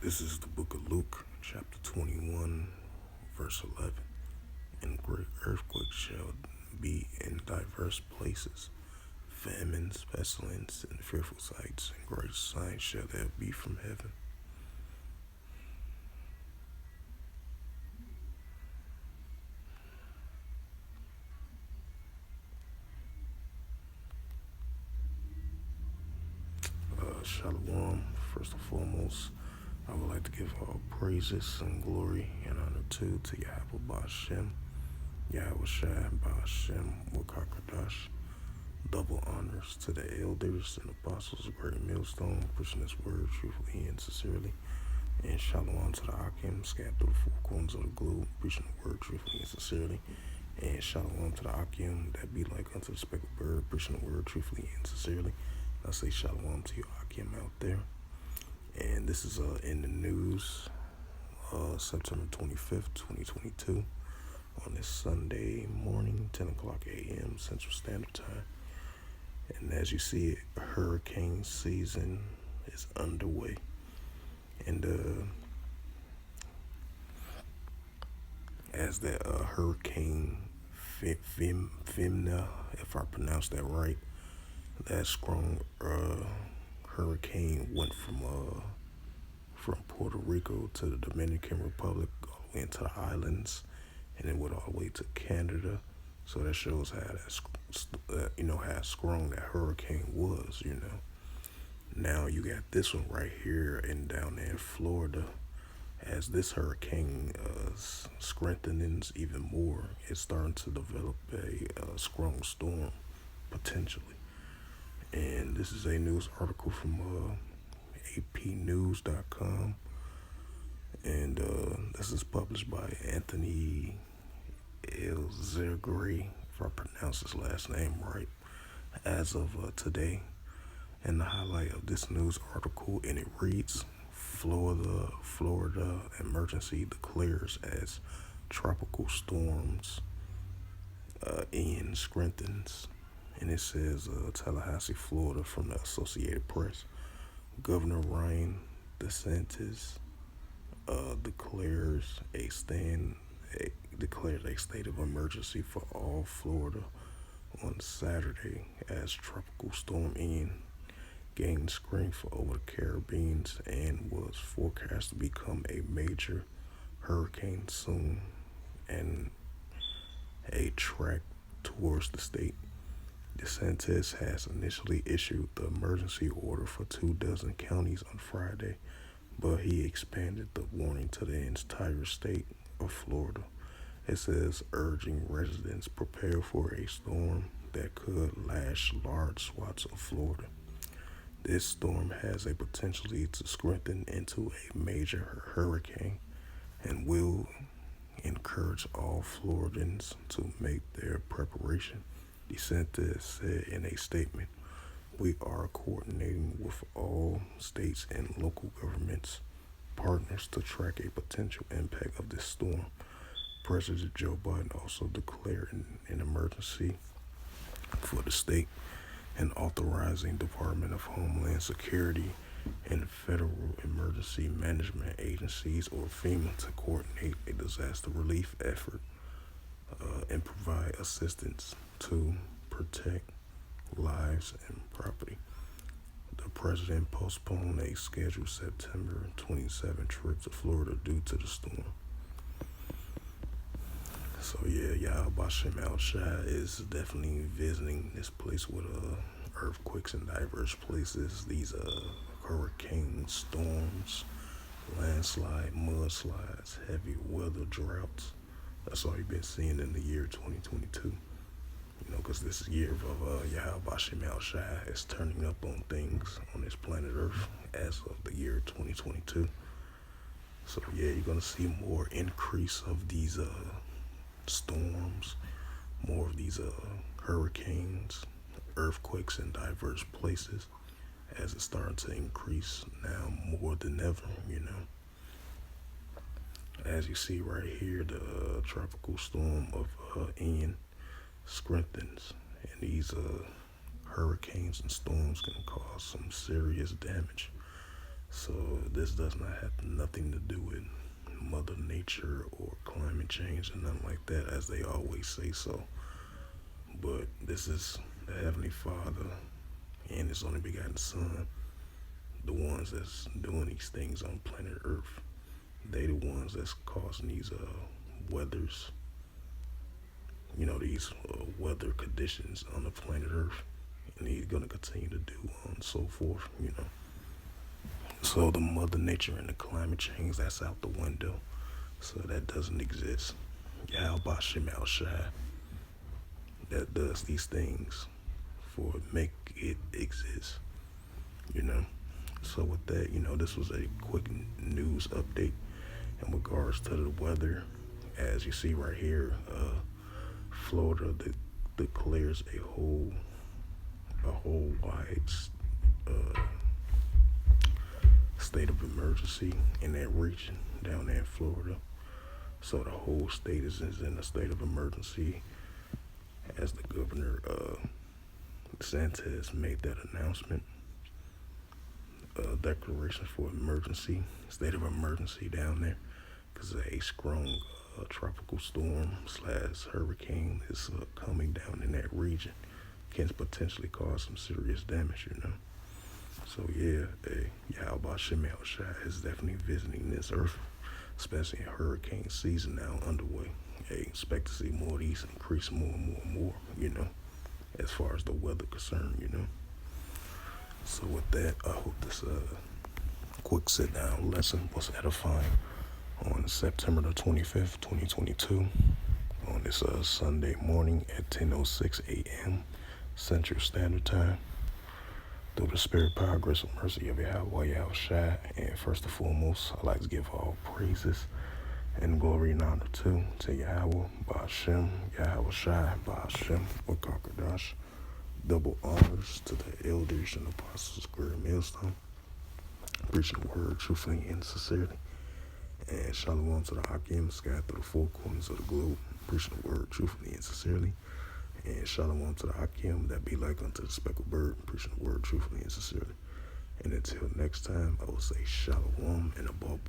This is the book of Luke, chapter 21, verse 11. And great earthquakes shall be in diverse places, famines, pestilence, and fearful sights, and great signs shall there be from heaven. Shalom. First and foremost, I would like to give all praises and glory and honor to Yahweh Ba'Shem, Yahweh Shai Ba'Shem Wakakadash. Double honors to the elders and apostles of Great Millstone, pushing this word truthfully and sincerely. And shalom to the Akim, scattered through the four corners of the globe, preaching the word truthfully and sincerely. And shalom to the Akim, that be like unto the speckled bird, preaching the word truthfully and sincerely. I say shalom to you, Akim, out there. And this is in the news, September 25th, 2022, on this Sunday morning, 10 o'clock a.m. Central Standard Time. And as you see it, hurricane season is underway. And as that Hurricane Fimna, if I pronounced that right, that strong hurricane went from Puerto Rico to the Dominican Republic, all the way into the islands, and it went all the way to Canada. So that shows how strong that hurricane was. Now you got this one right here and down there in Florida. As this hurricane strengthens even more, it's starting to develop a strong storm potentially. And this is a news article from apnews.com. And this is published by Anthony Elzegri, if I pronounce his last name right, as of today. And the highlight of this news article, and it reads, Florida emergency declares as tropical storms Ian strengthens. And it says Tallahassee, Florida, from the Associated Press. Governor Ron DeSantis declares a state of emergency for all Florida on Saturday as tropical storm Ian gained strength over the Caribbean and was forecast to become a major hurricane soon and a track towards the state. DeSantis has initially issued the emergency order for 24 counties on Friday, but he expanded the warning to the entire state of Florida. It says urging residents prepare for a storm that could lash large swaths of Florida. This storm has a potential to strengthen into a major hurricane and will encourage all Floridians to make their preparation. DeSantis said in a statement, "We are coordinating with all states and local governments partners to track a potential impact of this storm." President Joe Biden also declared an emergency for the state and authorizing Department of Homeland Security and Federal Emergency Management Agencies, or FEMA, to coordinate a disaster relief effort and provide assistance to protect lives and property. The president postponed a scheduled September 27 trip to Florida due to the storm. So yeah, Yahweh Ba'Shem Al Shai is definitely visiting this place with earthquakes in diverse places. These hurricane storms, landslide, mudslides, heavy weather droughts. That's all you've been seeing in the year 2022. Because this year of Yahweh Ba'Shem Al Shai is turning up on things on this planet Earth as of the year 2022. So yeah, you're gonna see more increase of these storms, more of these hurricanes, earthquakes in diverse places, as it's starting to increase now more than ever. As you see right here, the tropical storm of Ian strengthens, and these hurricanes and storms can cause some serious damage. So this does not have nothing to do with Mother Nature or climate change and nothing like that, as they always say so. But this is the Heavenly Father and His only begotten Son, the ones that's doing these things on planet Earth. They the ones that's causing these weathers, these weather conditions on the planet Earth, and He's gonna continue to do and so forth. So the Mother Nature and the climate change, that's out the window. So that doesn't exist. Yahweh Bashem Al Shai that does these things for make it exist. You know. So with that, this was a quick news update in regards to the weather. As you see right here, Florida declares a whole wide uh, state of emergency in that region down there in Florida. So the whole state is in a state of emergency as the governor DeSantis made that announcement. Declaration for emergency, state of emergency down there, because a strong tropical storm / hurricane is coming down in that region, can potentially cause some serious damage. So yeah, Yahweh Shem El Shai is definitely visiting this earth, especially in hurricane season now underway. Expect to see more of these increase more and more and more, as far as the weather concerned. So with that, I hope this quick sit down lesson was edifying on September the 25th, 2022, on this Sunday morning at 10:06 a.m. Central Standard Time. Through the spirit, power, grace, and mercy of Yahweh Yahweh Shai, and first and foremost, I'd like to give all praises and glory and honor to Yahweh, Ba'ashem, Yahweh Shai, Ba'ashem, Wakakadash. Double honors to the elders and apostles of Greater Millstone, preaching the word truthfully and sincerely. And shalom to the Hakim scattered through the four corners of the globe, preaching the word truthfully and sincerely. And shalom to the Hakim that be like unto the speckled bird, preaching the word truthfully and sincerely. And until next time, I will say shalom and above.